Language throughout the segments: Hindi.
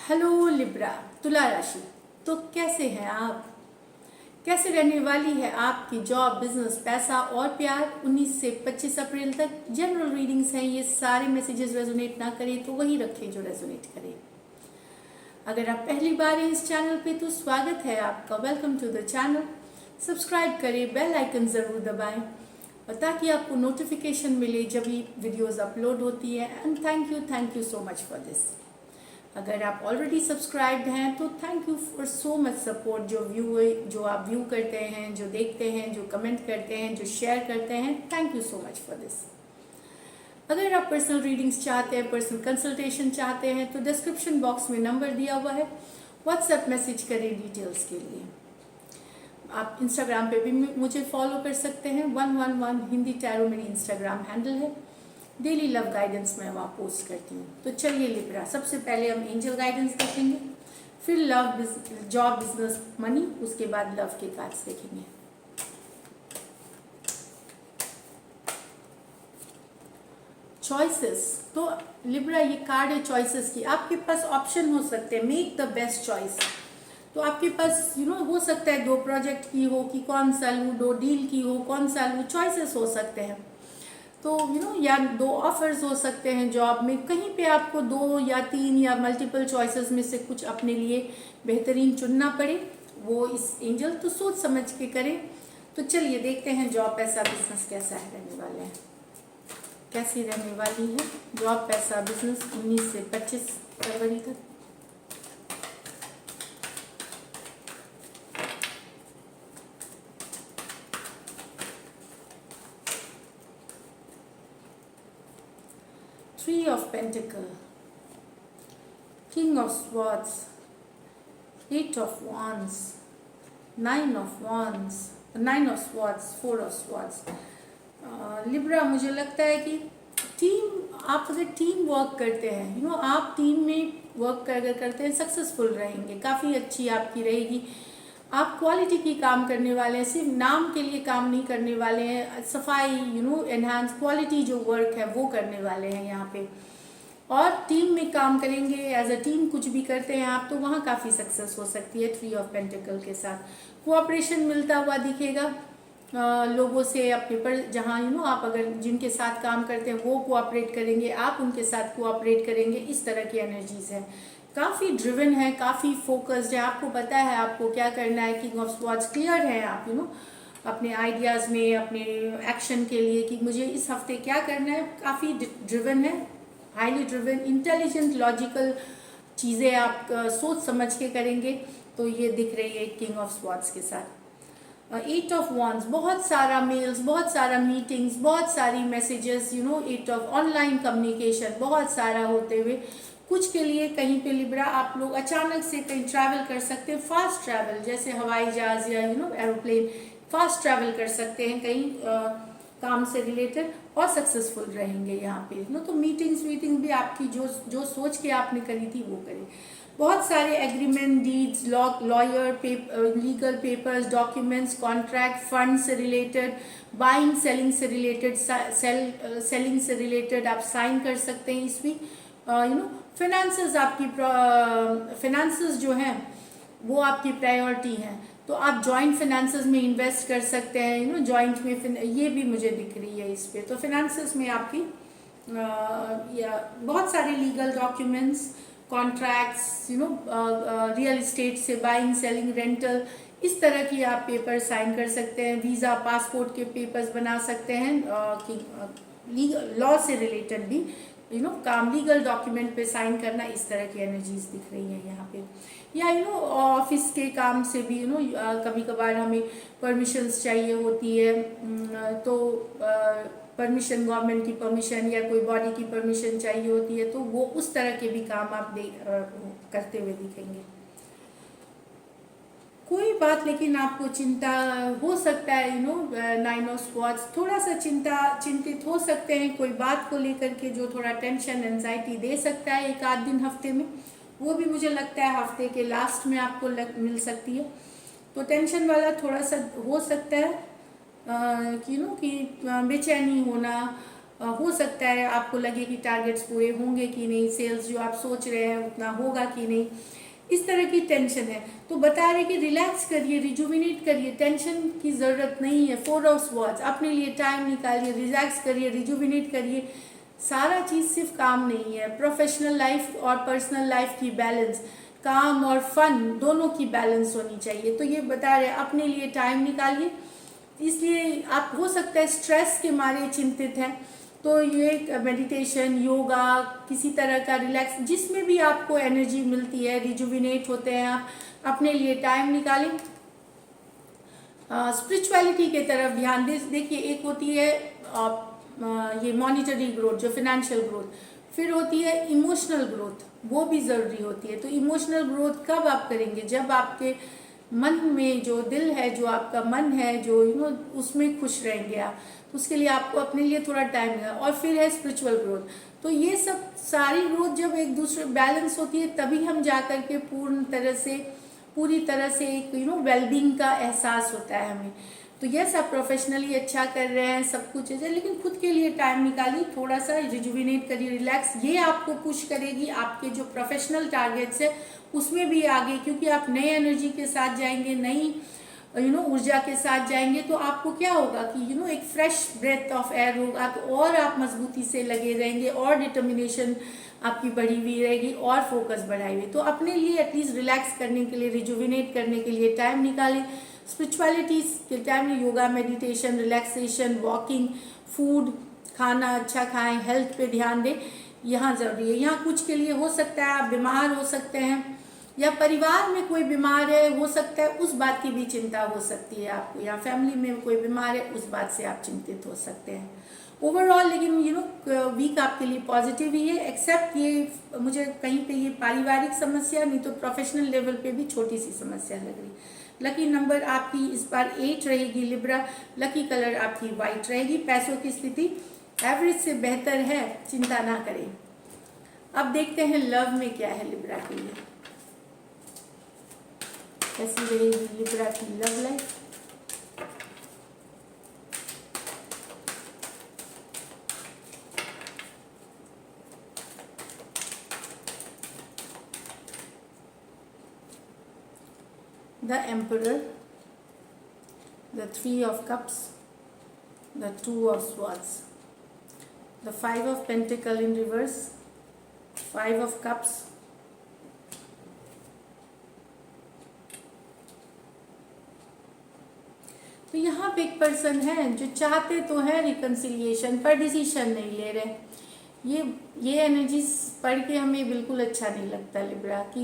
हेलो लिब्रा, तुला राशि। तो कैसे हैं आप? कैसे रहने वाली है आपकी जॉब, बिजनेस, पैसा और प्यार 19 से 25 अप्रैल तक? जनरल रीडिंग्स हैं, ये सारे मैसेजेस रेजोनेट ना करें तो वही रखें जो रेजोनेट करें। अगर आप पहली बार हैं इस चैनल पे तो स्वागत है आपका, welcome to the channel. Subscribe करें, बेल आइकन ज़रूर दबाएं और ताकि आपको नोटिफिकेशन मिले जब भी वीडियोस अपलोड होती है। And thank you so much for this. अगर आप ऑलरेडी सब्सक्राइब्ड हैं तो thank you for so much support. जो आप व्यू करते हैं, जो देखते हैं, जो कमेंट करते हैं, जो शेयर करते हैं, thank you so much for this. अगर आप पर्सनल रीडिंग्स चाहते हैं, पर्सनल कंसल्टेशन चाहते हैं तो डिस्क्रिप्शन बॉक्स में नंबर दिया हुआ है, व्हाट्सएप मैसेज करें डिटेल्स के लिए। आप इंस्टाग्राम पे भी मुझे फॉलो कर सकते हैं, 111 हिंदी टैरो मेरी इंस्टाग्राम हैंडल है। डेली लव गाइडेंस मैं वहाँ पोस्ट करती हूँ। तो चलिए लिब्रा, सबसे पहले हम एंजल गाइडेंस देखेंगे, फिर लव, जॉब, बिजनेस, मनी, उसके बाद लव के कार्ड्स देखेंगे। चॉइसेस, तो लिब्रा ये कार्ड है चॉइसेस की। आपके पास ऑप्शन हो सकते हैं, मेक द बेस्ट चॉइस। तो आपके पास हो सकता है 2 प्रोजेक्ट की हो कि कौन सा लूँ, 2 डील की हो कौन सा लूँ, चॉइसेस हो सकते हैं। तो या 2 ऑफर्स हो सकते हैं जॉब में, कहीं पे आपको 2 या 3 या मल्टीपल चॉइसेस में से कुछ अपने लिए बेहतरीन चुनना पड़े, वो इस एंजल तो सोच समझ के करें। तो चलिए देखते हैं जॉब, पैसा, बिजनेस कैसा है, रहने वाले हैं, कैसी रहने वाली है जॉब, पैसा, बिजनेस 19 से 25 फरवरी तक। Three of Pentacles, King of Swords, 8 of Wands, 9 of Wands, 9 of Swords, 4 of Swords। Libra, मुझे लगता है कि आप अगर टीम वर्क करते हैं, आप टीम में वर्क अगर करते हैं, सक्सेसफुल रहेंगे, काफ़ी अच्छी आपकी रहेगी। आप क्वालिटी की काम करने वाले हैं, सिर्फ नाम के लिए काम नहीं करने वाले हैं, सफाई एनहांस क्वालिटी जो वर्क है वो करने वाले हैं यहाँ पे। और टीम में काम करेंगे, एज अ टीम कुछ भी करते हैं आप, तो वहाँ काफ़ी सक्सेस हो सकती है। 3 ऑफ पेंटिकल के साथ कोऑपरेशन मिलता हुआ दिखेगा लोगों से अपने पर, जहाँ आप अगर जिनके साथ काम करते हैं वो कोऑपरेट करेंगे, आप उनके साथ कोऑपरेट करेंगे, इस तरह की एनर्जीज है। काफ़ी ड्रिवन है, काफ़ी फोकस्ड है, आपको पता है आपको क्या करना है। किंग ऑफ स्वॉर्ड्स, क्लियर है आप अपने आइडियाज़ में, अपने एक्शन के लिए कि मुझे इस हफ्ते क्या करना है। काफ़ी ड्रिवन है, हाईली ड्रिवन, इंटेलिजेंट, लॉजिकल चीज़ें आप सोच समझ के करेंगे। तो ये दिख रही है किंग ऑफ स्वॉर्ड्स के साथ। 8 ऑफ वॉन्ड्स, बहुत सारा मेल्स, बहुत सारा मीटिंग्स, बहुत सारी मैसेजेस, 8 ऑफ ऑनलाइन कम्युनिकेशन बहुत सारा होते हुए, कुछ के लिए कहीं पे लिब्रा आप लोग अचानक से कहीं ट्रैवल कर सकते हैं, फास्ट ट्रैवल, जैसे हवाई जहाज या एरोप्लेन, फास्ट ट्रैवल कर सकते हैं कहीं काम से रिलेटेड, और सक्सेसफुल रहेंगे यहाँ पे। तो मीटिंग्स भी आपकी जो सोच के आपने करी थी वो करें। बहुत सारे agreement, deeds, lawyer, legal papers, documents, contract, fund से रिलेटेड, बाइंग सेलिंग से रिलेटेड, सेलिंग से रिलेटेड आप साइन कर सकते हैं इस वीक। फिनेंसेस, आपकी फिनेंसेस जो हैं वो आपकी प्रायोरिटी हैं, तो आप जॉइंट फिनेंसेस में इन्वेस्ट कर सकते हैं। जॉइंट में ये भी मुझे दिख रही है इस पे। तो फिनेंसेस में आपकी या बहुत सारे legal documents, contracts, real estate से बाइंग, सेलिंग, रेंटल, इस तरह की आप पेपर साइन कर सकते हैं। वीज़ा, पासपोर्ट के पेपर्स बना सकते हैं कि लॉ से रिलेटेड भी काम, लीगल डॉक्यूमेंट पे साइन करना, इस तरह की एनर्जीज दिख रही हैं यहाँ पे। या ऑफिस के काम से भी कभी कभार हमें परमिशंस चाहिए होती है, तो परमिशन, गवर्नमेंट की परमिशन या कोई बॉडी की परमिशन चाहिए होती है, तो वो उस तरह के भी काम आप करते हुए दिखेंगे। कोई बात, लेकिन आपको चिंता हो सकता है, 9 ऑफ स्वॉर्ड्स, थोड़ा सा चिंतित हो सकते हैं कोई बात को लेकर के, जो थोड़ा टेंशन, एंजाइटी दे सकता है एक आध दिन हफ्ते में। वो भी मुझे लगता है हफ्ते के लास्ट में आपको मिल सकती है। तो टेंशन वाला थोड़ा सा हो सकता है कि बेचैनी होना, हो सकता है आपको लगे कि टारगेट्स पूरे होंगे कि नहीं, सेल्स जो आप सोच रहे हैं उतना होगा कि नहीं, इस तरह की टेंशन है। तो बता रहे कि रिलैक्स करिए, रिजुविनेट करिए, टेंशन की ज़रूरत नहीं है। 4 ऑफ वॉच, अपने लिए टाइम निकालिए, रिलैक्स करिए, रिजुविनेट करिए। सारा चीज़ सिर्फ काम नहीं है, प्रोफेशनल लाइफ और पर्सनल लाइफ की बैलेंस, काम और फन दोनों की बैलेंस होनी चाहिए। तो ये बता रहे अपने लिए टाइम निकालिए। इसलिए आप हो सकता है स्ट्रेस के मारे चिंतित हैं, तो ये मेडिटेशन, योगा, किसी तरह का रिलैक्स, जिसमें भी आपको एनर्जी मिलती है, रिजुविनेट होते हैं आप, अपने लिए टाइम निकालें। स्पिरिचुअलिटी के तरफ ध्यान दे। देखिए, एक होती है ये मॉनिटरी ग्रोथ, जो फिनेंशियल ग्रोथ, फिर होती है इमोशनल ग्रोथ, वो भी ज़रूरी होती है। तो इमोशनल ग्रोथ कब आप करेंगे? जब आपके मन में जो दिल है, जो आपका मन है, जो उसमें खुश रहेंगे आप, तो उसके लिए आपको अपने लिए थोड़ा टाइम है। और फिर है स्पिरिचुअल ग्रोथ। तो ये सब सारी ग्रोथ जब एक दूसरे बैलेंस होती है, तभी हम जा कर के पूरी तरह से एक वेलबींग का एहसास होता है हमें। तो यस, आप प्रोफेशनली अच्छा कर रहे हैं, सब कुछ है, लेकिन खुद के लिए टाइम निकालिए, थोड़ा सा रिजुविनेट करिए, रिलैक्स। ये आपको पुश करेगी आपके जो प्रोफेशनल टारगेट्स है उसमें भी आगे, क्योंकि आप नई एनर्जी के साथ जाएंगे, नई ऊर्जा के साथ जाएंगे। तो आपको क्या होगा कि एक फ्रेश ब्रेथ ऑफ एयर होगा, तो और आप मजबूती से लगे रहेंगे, और डिटर्मिनेशन आपकी बढ़ी हुई रहेगी, और फोकस बढ़ाई हुई। तो अपने लिए एटलीस्ट रिलैक्स करने के लिए, रिजुविनेट करने के लिए टाइम निकालें। स्पिरिचुअलिटी के टाइम में yoga, meditation, relaxation, walking, food, खाना अच्छा खाएं, हेल्थ पे ध्यान दें, यहाँ ज़रूरी है। यहाँ कुछ के लिए हो सकता है आप बीमार हो सकते हैं, या परिवार में कोई बीमार है, हो सकता है उस बात की भी चिंता हो सकती है आपको, या फैमिली में कोई बीमार है उस बात से आप चिंतित हो सकते हैं। ओवरऑल लेकिन वीक आपके लिए पॉजिटिव ही है, एक्सेप्ट ये मुझे कहीं पे ये पारिवारिक समस्या, नहीं तो प्रोफेशनल लेवल पे भी छोटी सी समस्या लग रही। लकी नंबर आपकी इस बार 8 रहेगी लिब्रा। लकी कलर आपकी वाइट रहेगी। पैसों की स्थिति एवरेज से बेहतर है, चिंता ना करें। अब देखते हैं लव में क्या है लिब्रा के लिए, कैसी रहेगी लिब्रा की love life. The Emperor, the 3 of Cups, the 2 of Swords, the 5 of Pentacles in reverse, 5 of Cups, तो यहाँ पे एक पर्सन है जो चाहते तो है रिकन्सिलिएशन, पर डिसीशन नहीं ले रहे। ये एनर्जीज पढ़ के हमें बिल्कुल अच्छा नहीं लगता लिब्रा कि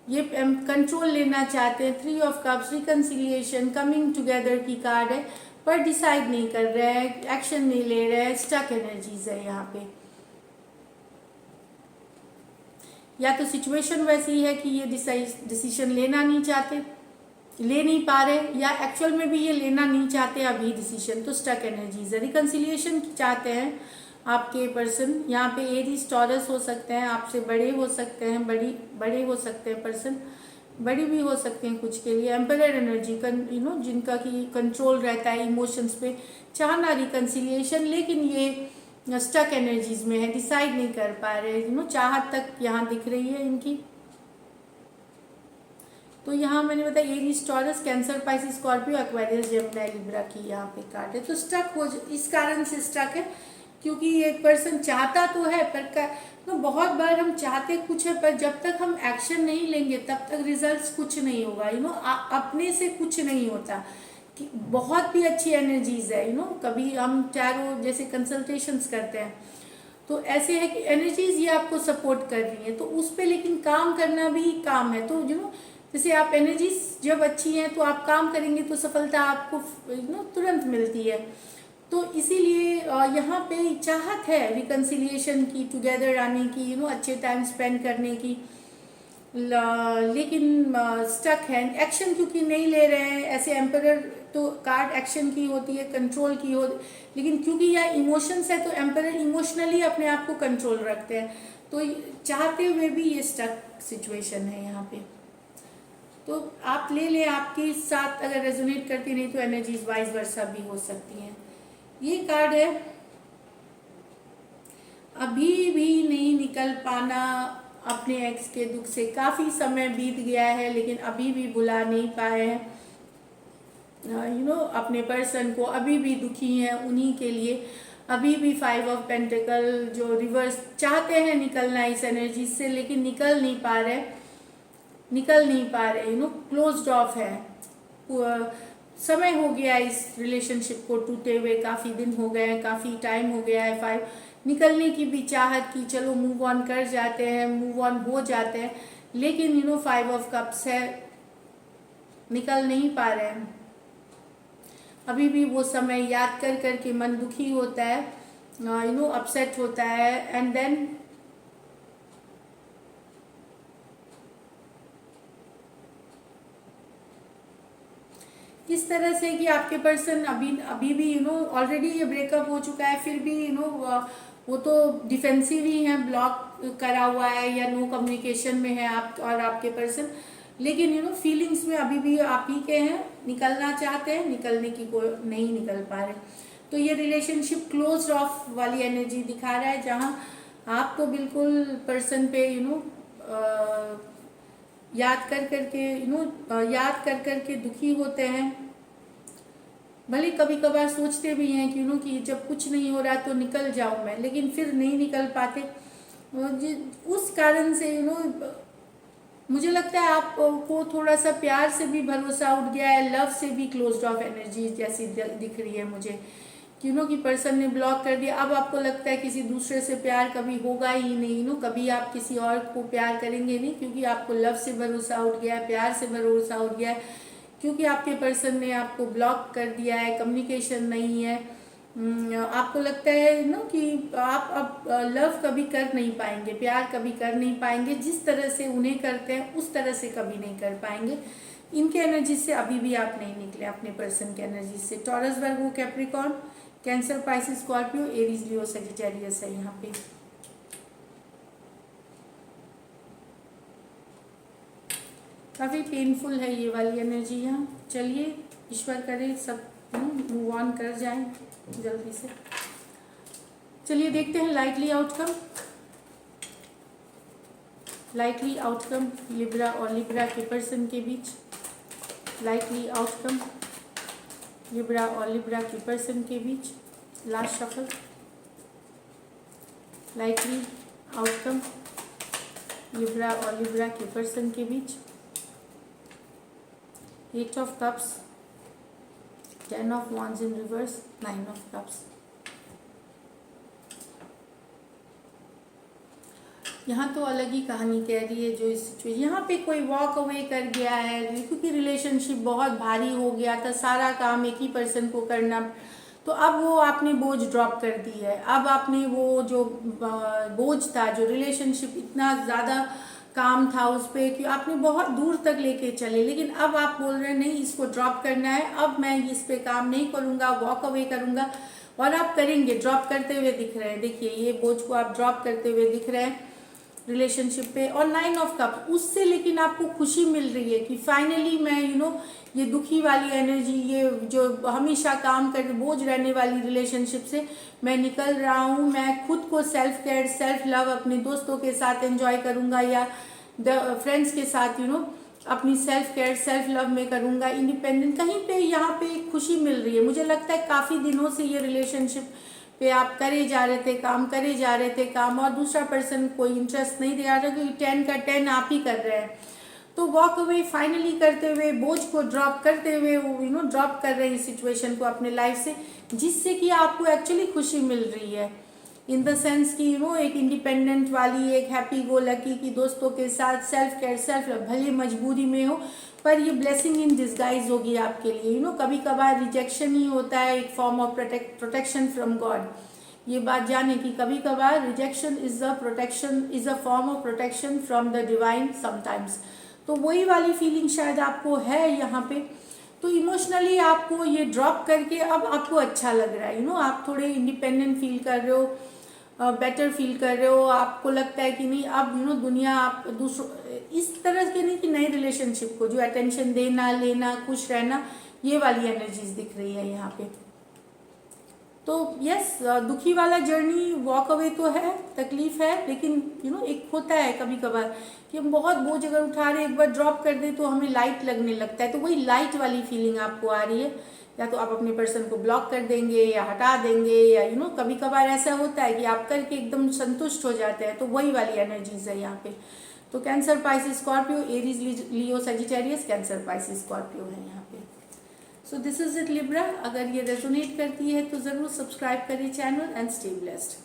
ये कंट्रोल लेना चाहते हैं। 3 of cups, reconciliation, coming together की कार्ड है, पर डिसाइड नहीं कर रहे हैं, एक्शन नहीं ले रहे हैं, स्टक एनर्जीज है यहाँ पे। या तो सिचुएशन वैसी है कि ये डिसीजन लेना नहीं चाहते, ले नहीं पा रहे, या एक्चुअल में भी ये लेना नहीं चाहते अभी डिसीजन, तो स्टक एनर्जीज है। रिकन्सिलिएशन चाहते हैं आपके पर्सन। यहाँ पे एरीज, टॉरस हो सकते हैं, आपसे बड़े हो सकते हैं, बड़े हो सकते हैं पर्सन, बड़ी भी हो सकते हैं कुछ के लिए। एम्परर एनर्जी जिनका की कंट्रोल रहता है इमोशंस पे, चाहना रिकन्सिलिएशन, लेकिन ये स्टक एनर्जीज में है, डिसाइड नहीं कर पा रहे। चाहत तक यहाँ दिख रही है इनकी। तो यहाँ मैंने बताया Aries, taurus, cancer, Pisces, Scorpio, Aquarius, Gemini, Libra की यहाँ पे कार्ड है। तो स्टक हो, इस कारण से स्टक है क्योंकि एक पर्सन चाहता तो है, पर बहुत बार हम चाहते कुछ है, पर जब तक हम एक्शन नहीं लेंगे तब तक रिजल्ट्स कुछ नहीं होगा। अपने से कुछ नहीं होता। कि बहुत भी अच्छी एनर्जीज है। कभी हम टैरो जैसे कंसल्टेशंस करते हैं, तो ऐसे है कि एनर्जीज ये आपको सपोर्ट कर रही है, तो उस पर लेकिन काम करना भी काम है। तो जैसे आप एनर्जीज जब अच्छी हैं तो आप काम करेंगे तो सफलता आपको तुरंत मिलती है। तो इसीलिए यहाँ पे चाहत है रिकन्सिलिएशन की, टुगेदर आने की, अच्छे टाइम स्पेंड करने की, लेकिन स्टक है, एक्शन क्योंकि नहीं ले रहे हैं। ऐसे एम्परर तो कार्ड एक्शन की होती है, कंट्रोल की हो, लेकिन क्योंकि यह इमोशंस है तो एम्परर इमोशनली अपने आप को कंट्रोल रखते हैं, तो चाहते हुए भी ये स्टक सिचुएशन है यहाँ पे। तो आप ले लें, आपके साथ अगर रेजोनेट करती नहीं तो एनर्जीज वाइज वर्सा भी हो सकती हैं। ये कार्ड है अभी भी नहीं निकल पाना अपने एक्स के दुख से। काफ़ी समय बीत गया है लेकिन अभी भी भुला नहीं पाए हैं अपने पर्सन को, अभी भी दुखी हैं उन्हीं के लिए। अभी भी 5 ऑफ पेंटिकल जो रिवर्स चाहते हैं निकलना इस एनर्जी से, लेकिन निकल नहीं पा रहे क्लोज्ड ऑफ है। समय हो गया इस रिलेशनशिप को टूटे हुए, काफ़ी दिन हो गए हैं, काफ़ी टाइम हो गया है। 5 निकलने की भी चाहत कि चलो मूव ऑन कर जाते हैं, मूव ऑन हो जाते हैं, लेकिन 5 ऑफ कप्स है, निकल नहीं पा रहे हैं। अभी भी वो समय याद कर कर के मन दुखी होता है, अपसेट होता है। एंड देन इस तरह से कि आपके पर्सन अभी भी ऑलरेडी ये ब्रेकअप हो चुका है, फिर भी वो तो डिफेंसिव ही है, ब्लॉक करा हुआ है या नो कम्युनिकेशन में है आप और आपके पर्सन। लेकिन फीलिंग्स में अभी भी आप ही के हैं, निकलना चाहते हैं, निकलने की कोई नहीं निकल पा रहे। तो ये रिलेशनशिप क्लोज ऑफ वाली एनर्जी दिखा रहा है, जहाँ आप तो बिल्कुल पर्सन पे याद कर करके दुखी होते हैं। भले कभी कभार सोचते भी हैं कि जब कुछ नहीं हो रहा तो निकल जाऊं मैं, लेकिन फिर नहीं निकल पाते। उस कारण से मुझे लगता है आपको थोड़ा सा प्यार से भी भरोसा उठ गया है, लव से भी क्लोज्ड ऑफ एनर्जी जैसी दिख रही है मुझे, कि पर्सन ने ब्लॉक कर दिया। अब आपको लगता है किसी दूसरे से प्यार कभी होगा ही नहीं, कभी आप किसी और को प्यार करेंगे नहीं, क्योंकि आपको लव से भरोसा उठ गया है, प्यार से भरोसा उठ गया है, क्योंकि आपके पर्सन ने आपको ब्लॉक कर दिया है, कम्युनिकेशन नहीं है। आपको लगता है कि आप अब लव कभी कर नहीं पाएंगे, प्यार कभी कर नहीं पाएंगे, जिस तरह से उन्हें करते हैं उस तरह से कभी नहीं कर पाएंगे। इनके एनर्जी से अभी भी आप नहीं निकले, अपने पर्सन के एनर्जी से। Taurus, Virgo, Capricorn, Cancer, Pisces, Scorpio, Aries, Leo, Sagittarius है यहाँ पे। काफ़ी पेनफुल है ये वाली एनर्जी यहाँ। चलिए ईश्वर करे सब मूव ऑन कर जाएं जल्दी से। चलिए देखते हैं likely outcome. Likely outcome Libra और लिब्रा के पर्सन के बीच। लाइटली आउटकम लिब्रा और लिब्रा के पर्सन के बीच। Last shuffle. Likely outcome Libra और लिब्रा के पर्सन के बीच। 8 of cups, 10 of wands in reverse, 9 of cups. यहाँ तो अलग ही कहानी कह रही है जो इस सिचुएशन। यहाँ पे कोई वॉक अवे कर गया है, क्योंकि रिलेशनशिप बहुत भारी हो गया था, सारा काम एक ही पर्सन को करना, तो अब वो आपने बोझ ड्रॉप कर दी है। अब आपने वो जो बोझ था, जो रिलेशनशिप इतना ज़्यादा काम था उस पर, कि आपने बहुत दूर तक लेके चले, लेकिन अब आप बोल रहे हैं नहीं, इसको ड्रॉप करना है, अब मैं इस पे काम नहीं करूँगा, वॉक अवे करूँगा। और आप करेंगे, ड्रॉप करते हुए दिख रहे हैं। देखिए ये बोझ को आप ड्रॉप करते हुए दिख रहे हैं रिलेशनशिप पे। और 9 ऑफ कप, उससे लेकिन आपको खुशी मिल रही है कि फाइनली मैं ये दुखी वाली एनर्जी, ये जो हमेशा काम कर बोझ रहने वाली रिलेशनशिप से मैं निकल रहा हूँ। मैं खुद को सेल्फ केयर, सेल्फ लव अपने दोस्तों के साथ एंजॉय करूँगा, या फ्रेंड्स के साथ अपनी सेल्फ केयर, सेल्फ लव में करूँगा, इंडिपेंडेंट। कहीं पे यहाँ पे एक खुशी मिल रही है। मुझे लगता है काफ़ी दिनों से ये रिलेशनशिप पे आप करे जा रहे थे काम, और दूसरा पर्सन कोई इंटरेस्ट नहीं दे रहा था, क्योंकि 10 का 10 आप ही कर रहे हैं। तो वॉक अवे फाइनली करते हुए, बोझ को ड्रॉप करते हुए, ड्रॉप कर रहे हैं इस सिचुएशन को अपने लाइफ से, जिससे कि आपको एक्चुअली खुशी मिल रही है, इन द सेंस कि एक इंडिपेंडेंट वाली, एक हैप्पी गो लकी की दोस्तों के साथ सेल्फ केयर, सेल्फ लव, भले मजबूरी में हो, पर ये ब्लेसिंग इन डिस्गाइज होगी आपके लिए। कभी कभार रिजेक्शन ही होता है एक form of protection from God. ये बात जाने कि कभी कभार rejection is a form of protection from the divine sometimes. तो वही वाली फीलिंग शायद आपको है यहाँ पे। तो इमोशनली आपको ये ड्रॉप करके अब आपको अच्छा लग रहा है, आप थोड़े इंडिपेंडेंट फील कर रहे हो, बेटर फील कर रहे हो। आपको लगता है कि नहीं, अब दुनिया आप दूसरों इस तरह के नहीं कि नए रिलेशनशिप को जो अटेंशन देना, लेना, खुश रहना, ये वाली एनर्जीज दिख रही है यहाँ पे। तो यस, दुखी वाला जर्नी वॉक अवे तो है, तकलीफ है, लेकिन एक होता है कभी कभार कि हम बहुत बोझ अगर उठा रहे एक बार ड्रॉप कर दे तो हमें लाइट लगने लगता है, तो वही लाइट वाली फीलिंग आपको आ रही है। या तो आप अपने पर्सन को ब्लॉक कर देंगे या हटा देंगे, या कभी कभार ऐसा होता है कि आप करके एकदम संतुष्ट हो जाते हैं, तो वही वाली एनर्जीज है यहाँ पे। तो cancer, Pisces, Scorpio, Aries, Leo, Sagittarius, cancer, Pisces, Scorpio है यहाँ पे। So this is it Libra. अगर ये रेजोनेट करती है तो ज़रूर सब्सक्राइब करिए चैनल एंड स्टे ब्लेस्ड।